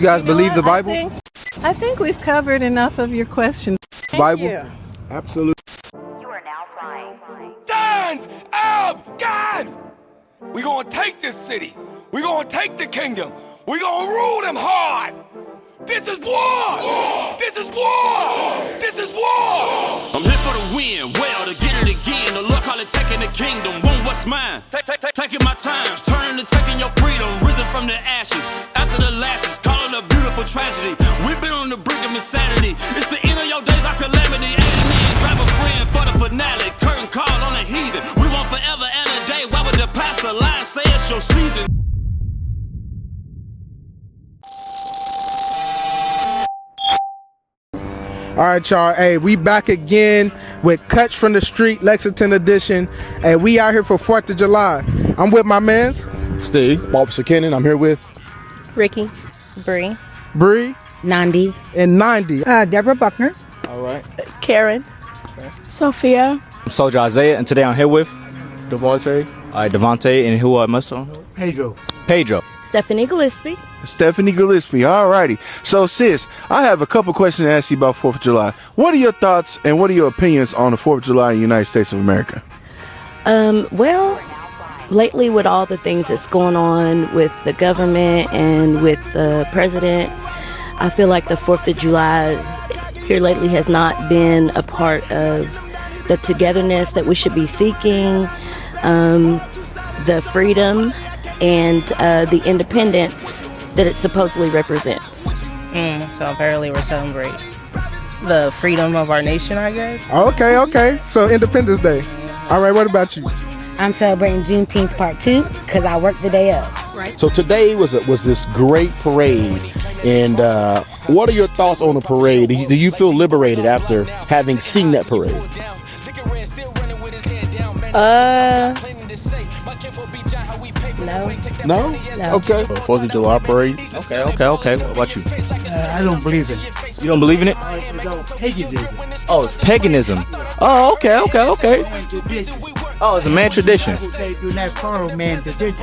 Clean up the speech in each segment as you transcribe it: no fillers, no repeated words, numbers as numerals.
You guys believe the Bible? I think we've covered enough of your questions. Bible? Absolutely. You are now flying. Sons of God! We're gonna take this city. We're gonna take the kingdom. We're gonna rule them hard. This is war! This is war! This is war! I'm here for the win, well, to get it again. The Lord call it taking the kingdom, want what's mine. Taking my time, turning and taking your freedom. Risen from the ashes, after the lashes, call it a beautiful tragedy. We've been on the brink of insanity. It's the end of your days, our calamity. Amen, grab a friend for the finale. Curtain call on a heathen. We want forever and a day. Why would the pastor lie and say it's your season? All right, y'all. Hey, we back again with Cuts from the Street, Lexington edition. Hey, we out here for 4th of July. I'm with my mans. Steve, Officer Kennan. I'm here with Ricky, Bree, Nandi, and 90. Deborah Buckner. all right, Karen, Sophia. I'm Soldier Isaiah, and today I'm here with Devontae. Devontae, and who am I on? Pedro. Stephanie Gillespie. Stephanie Gillespie. All righty. So, sis, I have a couple questions to ask you about 4th of July. What are your thoughts and what are your opinions on the 4th of July in the United States of America? Well, lately with all the things that's going on with the government and with the president, I feel like the 4th of July here lately has not been a part of the togetherness that we should be seeking, the freedom and the independence that it supposedly represents. So apparently we're celebrating the freedom of our nation, I guess. Okay. So Independence Day. All right, what about you? I'm celebrating Juneteenth Part 2 because I worked the day up. Right. So today was this great parade, and what are your thoughts on the parade? Do you feel liberated after having seen that parade? No. No? Okay. 4th of July parade. Okay. What about you? I don't believe it. You don't believe in it? Paganism. Oh, it's paganism. Oh, okay. Oh, it's a man tradition. They do not follow man tradition.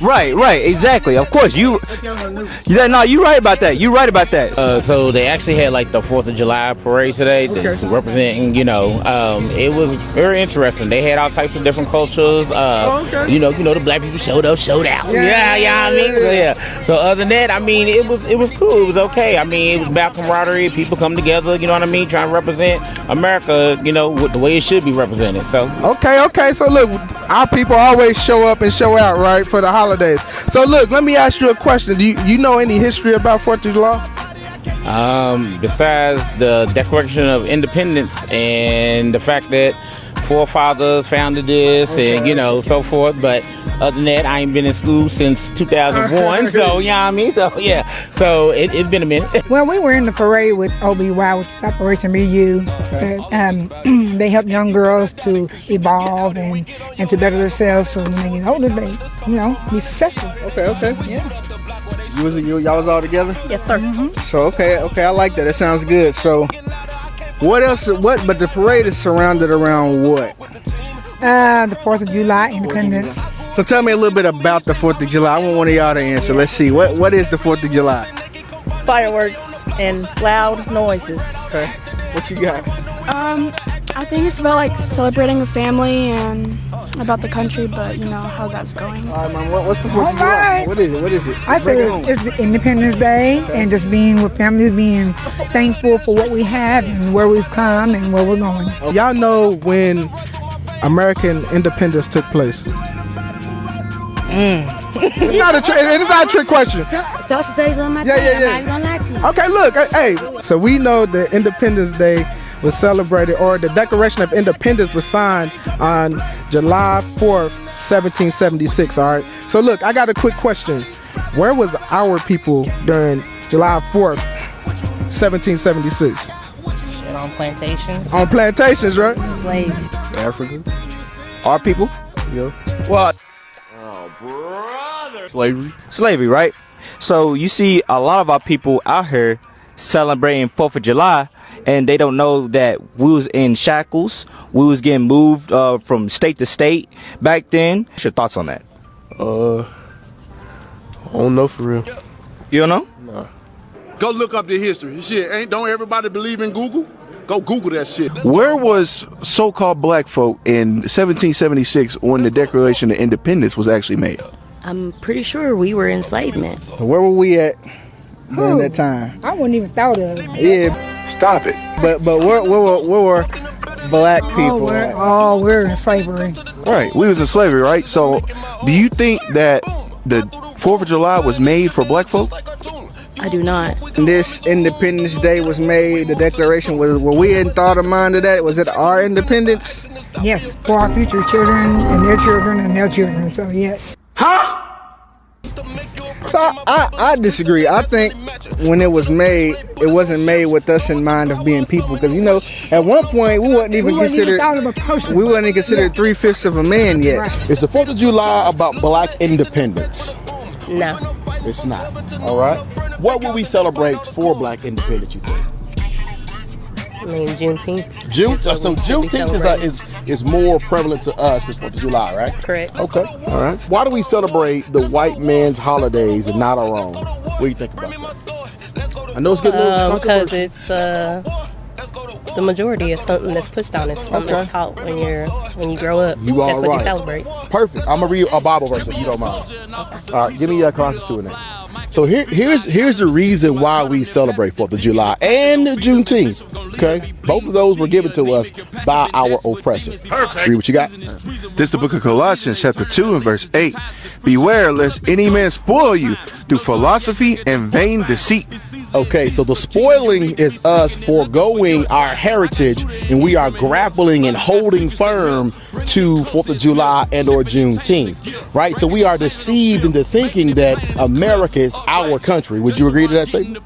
Right, exactly. Of course, you're right about that. So they actually had like the 4th of July parade today, that's representing, it was very interesting. They had all types of different cultures. The black people showed out. So other than that, it was cool. It was okay. It was about camaraderie. People come together, trying to represent America, the way it should be represented. So Okay. So look, our people always show up and show out, right, for the holidays. So look, let me ask you a question. Do you know any history about 4th of July? Besides the Declaration of Independence and the fact that forefathers founded this and so forth, but other than that, I ain't been in school since 2001. So so it's been a minute. Well, we were in the parade with OBY, which is Operation BU. They help young girls to evolve and to better themselves, so when they get older, they be successful. Okay. Yeah. Y'all was all together? Yes, sir. Mm-hmm. So okay, I like that. That sounds good. So what else? But the parade is surrounded around what? The 4th of July, Independence. So tell me a little bit about the 4th of July. I want one of y'all to answer. Let's see. What is the 4th of July? Fireworks and loud noises. Okay. What you got? I think it's about like celebrating the family and about the country, but how that's going. All right, man. What's the 4th of July? What is it? I say it's the Independence Day, and just being with families, being thankful for what we have and where we've come and where we're going. Y'all know when American independence took place? It's not a trick question. Social studies on my I'm not gonna lie to you. Okay, look, hey. So we know that Independence Day was celebrated, or the Declaration of Independence was signed on July 4th, 1776. All right. So look, I got a quick question. Where was our people during July 4th, 1776? On plantations. On plantations, right? Slaves. Africa. Our people? Yeah. Well, Slavery, right? So you see a lot of our people out here celebrating 4th of July, and they don't know that we was in shackles. We was getting moved from state to state back then. What's your thoughts on that? I don't know for real. You don't know? No. Go look up the history. Shit, don't everybody believe in Google? Go Google that shit. Where was so-called black folk in 1776 when the Declaration of Independence was actually made? I'm pretty sure we were enslavement. Where were we at during that time? I wouldn't even thought of it. Yeah. Stop it. But where were black people at? We're in slavery. Right. We was in slavery, right? So do you think that the 4th of July was made for black folk? I do not. This Independence Day was made, the Declaration, were we in thought of mind of that? Was it our independence? Yes, for our future children and their children and their children. So yes. So I disagree. I think when it was made, it wasn't made with us in mind of being people. Because, you know, at one point, we wasn't even considered 3/5 of a man yet. Right. Is the 4th of July about black independence? No. It's not. All right. What will we celebrate for black independence, you think? I mean, Juneteenth. So Juneteenth is more prevalent to us than 4th of July, right? Correct. Okay. All right. Why do we celebrate the white man's holidays and not our own? What do you think about that? I know it's getting a little because it's the majority of something that's pushed on us. Something that's taught when you grow up. You that's all what right. you celebrate. Perfect. I'm gonna read a Bible verse if you don't mind. All right, give me your constitution name. So here's the reason why we celebrate 4th of July and Juneteenth. Okay, both of those were given to us by our oppressor. Perfect. Read what you got. This is the book of Colossians, chapter 2 and verse 8. Beware lest any man spoil you through philosophy and vain deceit. Okay, so the spoiling is us foregoing our heritage, and we are grappling and holding firm to 4th of July and or Juneteenth, right? So we are deceived into thinking that America is our country. Would you agree to that statement?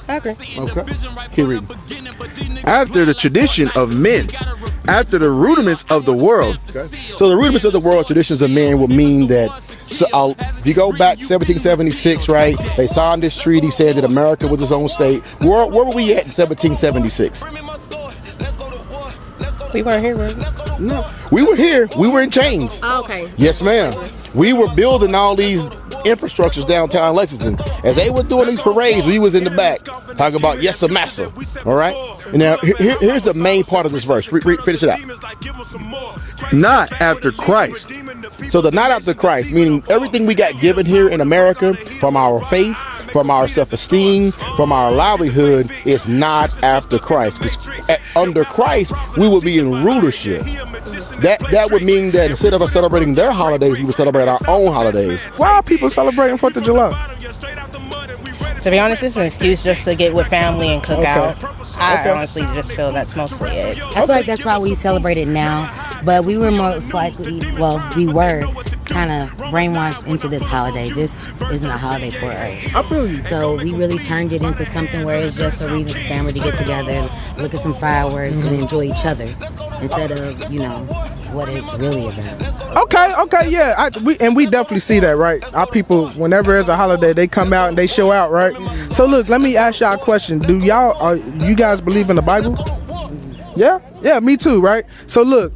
I agree. Okay. Keep reading. After the tradition of men, after the rudiments of the world. Okay. So the rudiments of the world, traditions of men, would mean that, if you go back 1776, right, they signed this treaty, said that America was its own state. Where were we at in 1776? We weren't here, were we? No. We were here. We were in chains. Oh, okay. Yes, ma'am. We were building all these infrastructures downtown Lexington. As they were doing these parades, we was in the back talking about yes, a massa. All right. And now here's the main part of this verse. Finish it out. Not after Christ. So the not after Christ, meaning everything we got given here in America, from our faith, from our self-esteem, from our livelihood, is not after Christ. Because under Christ, we will be in rulership. That would mean that instead of us celebrating their holidays, we would celebrate our own holidays. Why are people celebrating 4th of July? To be honest, it's an excuse just to get with family and cook out. I honestly just feel that's mostly it. I feel like that's why we celebrate it now, but we were most likely, we were kind of brainwashed into this holiday. This isn't a holiday for us. I feel you. So we really turned it into something where it's just a reason for family to get together, look at some fireworks, and enjoy each other instead of, what it's really about. Okay, yeah. We definitely see that, right? Our people, whenever there's a holiday, they come out and they show out, right? So look, let me ask y'all a question. Do you guys believe in the Bible? Yeah? Yeah, me too, right? So look,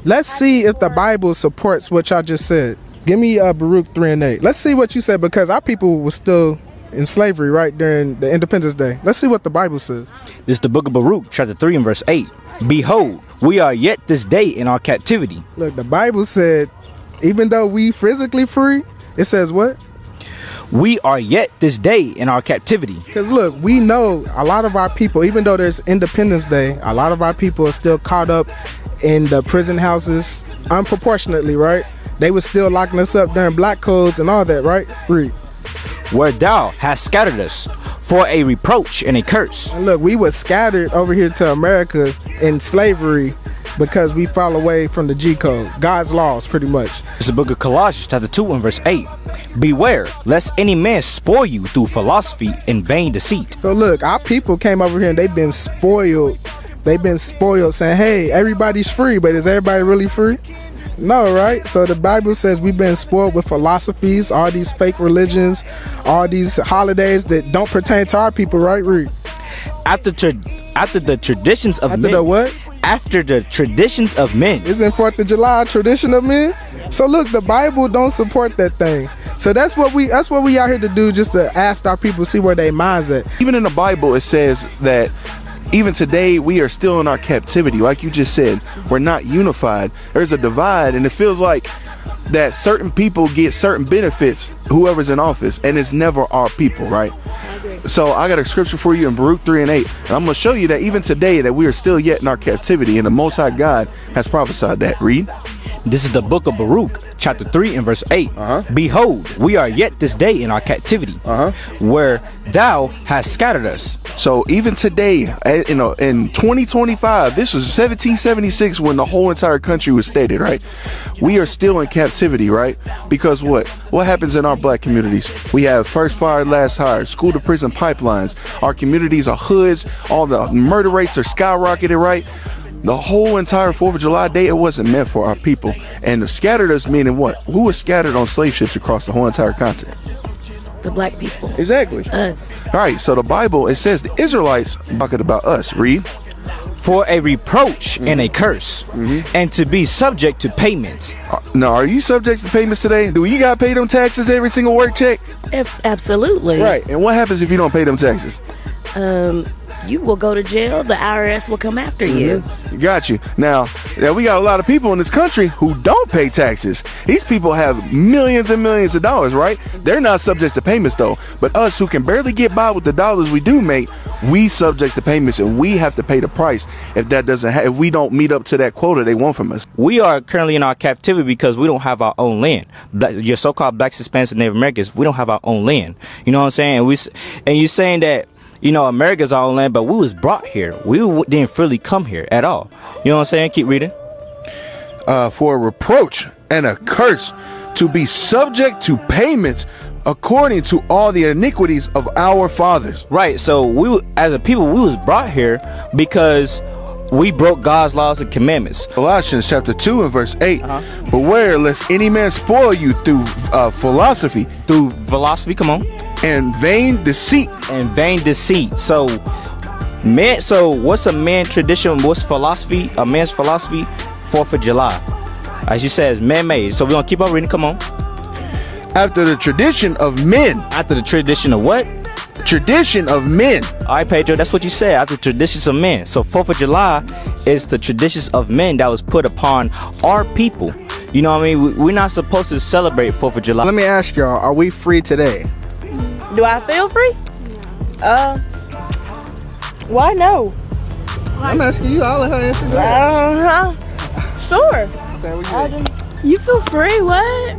let's see if the Bible supports what y'all just said. Give me Baruch 3 and 8. Let's see what you said, because our people were still in slavery, right, during the Independence Day. Let's see what the Bible says. This is the book of Baruch, chapter 3 and verse 8. Behold, we are yet this day in our captivity. Look, the Bible said, even though we physically free, it says what? We are yet this day in our captivity. Because look, we know a lot of our people, even though there's Independence Day, a lot of our people are still caught up in the prison houses unproportionately, right? They were still locking us up during black codes and all that, right? Read. Where thou hast scattered us for a reproach and a curse. And look, we were scattered over here to America in slavery because we fell away from the G code, God's laws, pretty much. It's the book of Colossians, chapter 2 and verse 8. Beware lest any man spoil you through philosophy and vain deceit. So look, our people came over here and they've been spoiled. They've been spoiled, saying, hey, everybody's free, but is everybody really free? No, right? So the Bible says we've been spoiled with philosophies, all these fake religions, all these holidays that don't pertain to our people, right? Read. After the traditions of men. After the what? After the traditions of men. Isn't 4th of July a tradition of men? So look, the Bible don't support that thing. So that's what we out here to do, just to ask our people, see where their minds at. Even in the Bible, it says that even today we are still in our captivity. Like you just said, we're not unified. There's a divide, and it feels like that certain people get certain benefits, whoever's in office, and it's never our people, right? So I got a scripture for you in Baruch 3:8, and I'm going to show you that even today that we are still yet in our captivity, and the Most High God has prophesied that. Read. This is the book of Baruch, chapter 3 and verse 8. Behold, we are yet this day in our captivity, where thou hast scattered us. So even today, in 2025, this was 1776 when the whole entire country was stated, right? We are still in captivity, right? Because what happens in our black communities? We have first fired, last hired, school to prison pipelines. Our communities are hoods. All the murder rates are skyrocketed, right? The whole entire 4th of July day, it wasn't meant for our people. And the scattered us meaning what? Who was scattered on slave ships across the whole entire continent? The black people. Exactly. Us. All right, so the Bible, it says the Israelites talking about us. Read. For a reproach and a curse, and to be subject to payments. Now, are you subject to payments today? Do you got to pay them taxes every single work check? Absolutely. Right. And what happens if you don't pay them taxes? You will go to jail. The IRS will come after you. Got you. Now, we got a lot of people in this country who don't pay taxes. These people have millions and millions of dollars, right? They're not subject to payments, though. But us who can barely get by with the dollars we do make, we subject to payments, and we have to pay the price if we don't meet up to that quota they want from us. We are currently in our captivity because we don't have our own land. Your so-called blacks, Hispanics, and Native Americans, we don't have our own land. You know what I'm saying? And you're saying that, you know, America's our own land, but we was brought here. We didn't freely come here at all. You know what I'm saying? Keep reading. For a reproach and a curse, to be subject to payments according to all the iniquities of our fathers. Right. So we, as a people, we was brought here because we broke God's laws and commandments. Colossians chapter 2 and verse 8. Beware lest any man spoil you through philosophy. Through philosophy, come on. And vain deceit. And vain deceit. So what's a man tradition? What's philosophy? A man's philosophy? 4th of July. As you said, it's man-made. So we're going to keep on reading. Come on. After the tradition of men. After the tradition of what? Tradition of men. All right, Pedro, that's what you said. After traditions of men. So 4th of July is the traditions of men that was put upon our people. You know what I mean? We're not supposed to celebrate 4th of July. Let me ask y'all, are we free today? Do I feel free? Why no? I'm asking you. I'll let her answer that. Sure. You feel free? What?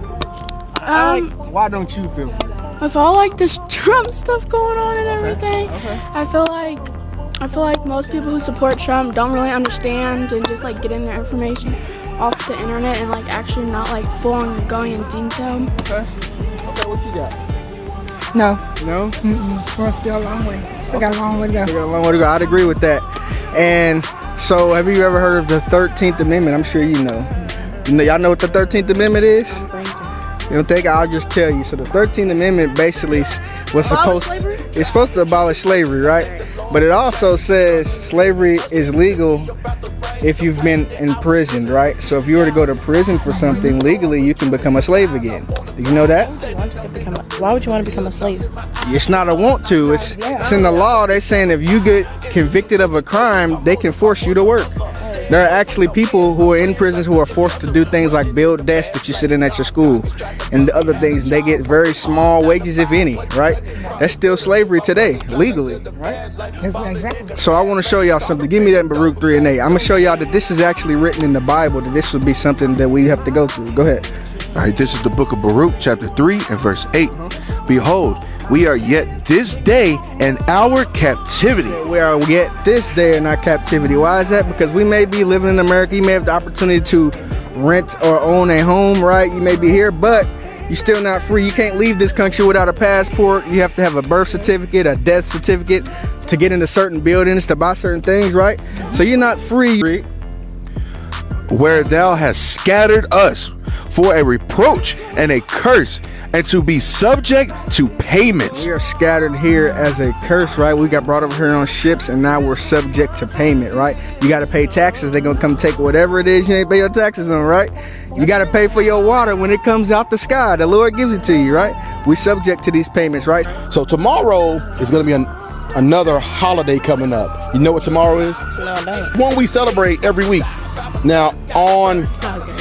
Why don't you feel free? With all like this Trump stuff going on and everything, I feel like most people who support Trump don't really understand and just like getting their information off the internet and like actually not like full on going in detail. Okay, what you got? No. No? We're still a long way. Still got a long way to go. Still got a long way to go. I'd agree with that. And so, have you ever heard of the 13th Amendment? I'm sure you know. Y'all know what the 13th Amendment is? You don't think? I'll just tell you. So the 13th Amendment basically was supposed to abolish slavery, right? But it also says slavery is legal if you've been in prison, right? So if you were to go to prison for something legally, you can become a slave again. Do you know that? Why would you want to become a slave? It's not a want to. It's in the law. They're saying if you get convicted of a crime, they can force you to work. There are actually people who are in prisons who are forced to do things like build desks that you sit in at your school and the other things. They get very small wages, if any, right? That's still slavery today, legally, right? Exactly. So I want to show y'all something. Give me that in Baruch 3 and 8. I'm going to show y'all that this is actually written in the Bible, that this would be something that we have to go through. Go ahead. All right, this is the book of Baruch, chapter 3 and verse 8. Behold, we are yet this day in our captivity. We are yet this day in our captivity. Why is that? Because we may be living in America. You may have the opportunity to rent or own a home, right? You may be here, but you're still not free. You can't leave this country without a passport. You have to have a birth certificate, a death certificate to get into certain buildings, to buy certain things, right? So you're not free. Where thou hast scattered us for a reproach and a curse, and to be subject to payments. We are scattered here as a curse, right? We got brought over here on ships, and now we're subject to payment, right? You got to pay taxes. They're going to come take whatever it is you ain't pay your taxes on, right? You got to pay for your water when it comes out the sky. The Lord gives it to you, right? We subject to these payments, right? So tomorrow is going to be another holiday coming up. You know what tomorrow is? No, I don't. One we celebrate every week. Now all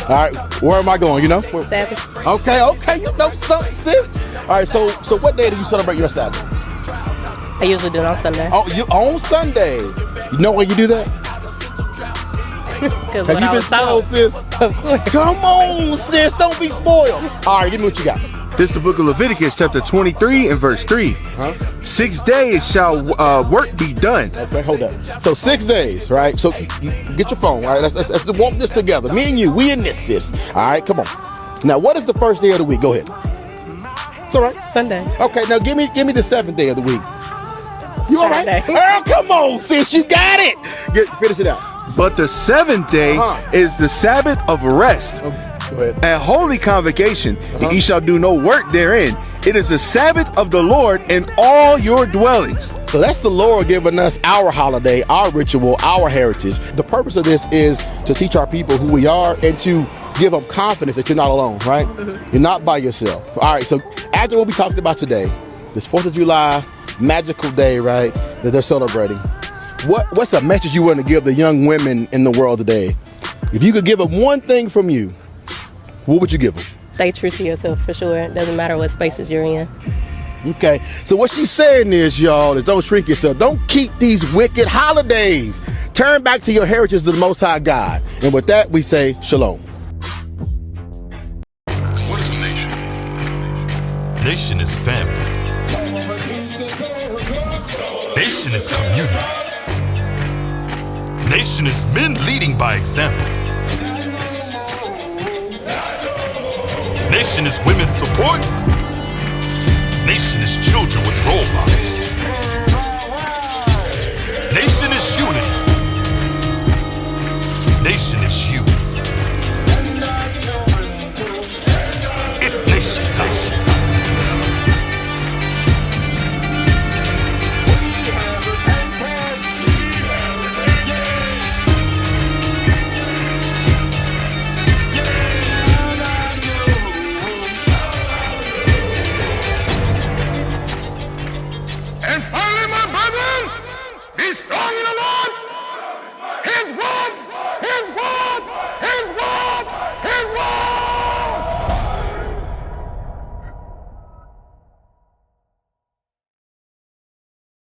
right, where am I going? You know? Sabbath. Okay, you know something, sis. All right, so what day do you celebrate your Sabbath? I usually do it on Sunday. Oh, you on Sunday? You know why you do that? Because Have you been spoiled, sis? Of course. Come on, sis, don't be spoiled. All right, give me what you got. This is the book of Leviticus, chapter 23 and verse 3. 6 days shall work be done. Okay, hold up. So 6 days, right? So you get your phone, all right? Let's walk this together. Me and you, we in this, sis. All right, come on. Now, what is the first day of the week? Go ahead. It's all right. Sunday. Okay, now give me the 7th day of the week. You all right? Saturday. Oh, come on, sis, you got it. Finish it out. But the 7th day is the Sabbath of rest. A holy convocation, and ye shall do no work therein. It is the Sabbath of the Lord in all your dwellings. So that's the Lord giving us our holiday, our ritual, our heritage. The purpose of this is to teach our people who we are and to give them confidence that you're not alone, right? You're not by yourself. All right, so after what we talked about today, this 4th of July magical day, right, that they're celebrating, what's a message you want to give the young women in the world today? If you could give them one thing from you, what would you give them? Stay true to yourself for sure. It doesn't matter what spaces you're in. Okay, so what she's saying is, y'all, is don't shrink yourself. Don't keep these wicked holidays. Turn back to your heritage to the Most High God. And with that, we say shalom. What is a nation? Nation is family. Nation is community. Nation is men leading by example. Nation is women's support. Nation is children with role models. Nation is unity. Nation is you. It's nation time. And finally, my brethren, be strong in the Lord. His word